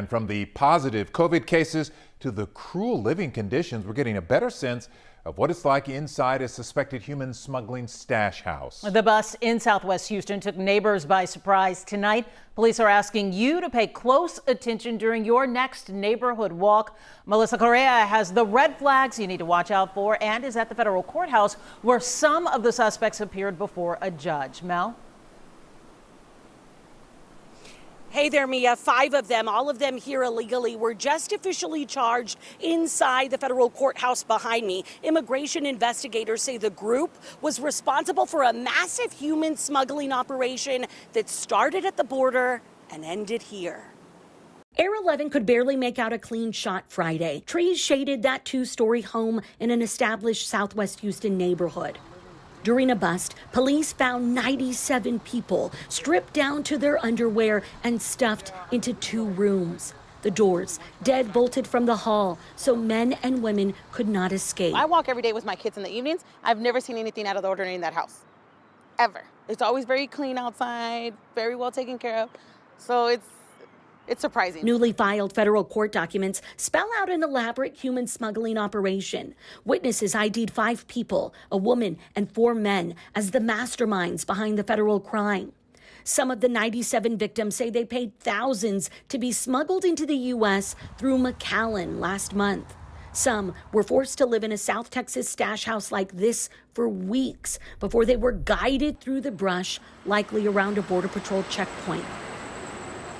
And from the positive COVID cases to the cruel living conditions, we're getting a better sense of what it's like inside a suspected human smuggling stash house. The bust in Southwest Houston took neighbors by surprise tonight. Police are asking you to pay close attention during your next neighborhood walk. Melissa Correa has the red flags you need to watch out for and is at the federal courthouse where some of the suspects appeared before a judge. Mel? Hey there, Mia. 5 of them, all of them here illegally, were just officially charged inside the federal courthouse behind me. Immigration investigators say the group was responsible for a massive human smuggling operation that started at the border and ended here. Air 11 could barely make out a clean shot Friday. Trees shaded that 2-story home in an established Southwest Houston neighborhood. During a bust, police found 97 people stripped down to their underwear and stuffed into 2 rooms. The doors dead-bolted from the hall, so men and women could not escape. I walk every day with my kids in the evenings. I've never seen anything out of the ordinary in that house, ever. It's always very clean outside, very well taken care of, so it's surprising. Newly filed federal court documents spell out an elaborate human smuggling operation. Witnesses ID'd 5 people, a woman and 4 men, as the masterminds behind the federal crime. Some of the 97 victims say they paid thousands to be smuggled into the U.S. through McAllen last month. Some were forced to live in a South Texas stash house like this for weeks before they were guided through the brush, likely around a Border Patrol checkpoint.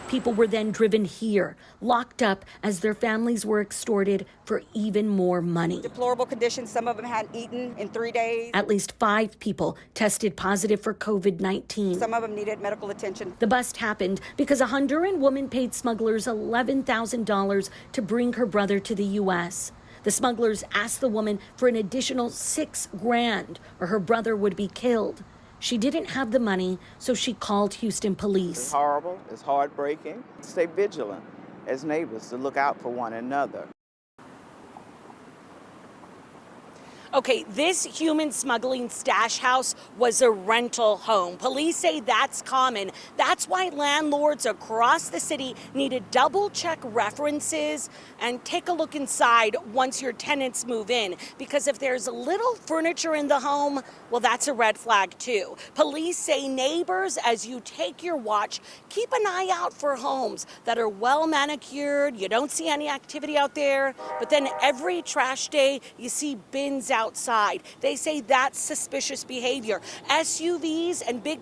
People were then driven here, locked up as their families were extorted for even more money. Deplorable conditions. Some of them hadn't eaten in 3 days. At least 5 people tested positive for COVID-19. Some of them needed medical attention. The bust happened because a Honduran woman paid smugglers $11,000 to bring her brother to the U.S. The smugglers asked the woman for an additional $6,000 or her brother would be killed. She didn't have the money, so she called Houston police. It's horrible, it's heartbreaking. Stay vigilant as neighbors to look out for one another. Okay, this human smuggling stash house was a rental home. Police say that's common. That's why landlords across the city need to double check references and take a look inside once your tenants move in. Because if there's little furniture in the home, well, that's a red flag too. Police say neighbors, as you take your watch, keep an eye out for homes that are well manicured. You don't see any activity out there, but then every trash day you see bins outside. They say that's suspicious behavior. SUVs and big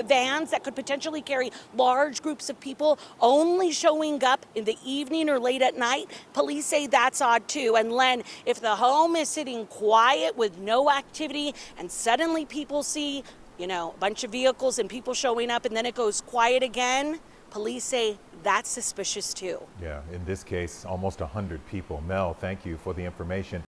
vans that could potentially carry large groups of people only showing up in the evening or late at night. Police say that's odd too. And Len, if the home is sitting quiet with no activity and suddenly people see, a bunch of vehicles and people showing up and then it goes quiet again, police say that's suspicious too. Yeah, in this case, almost 100 people. Mel, thank you for the information.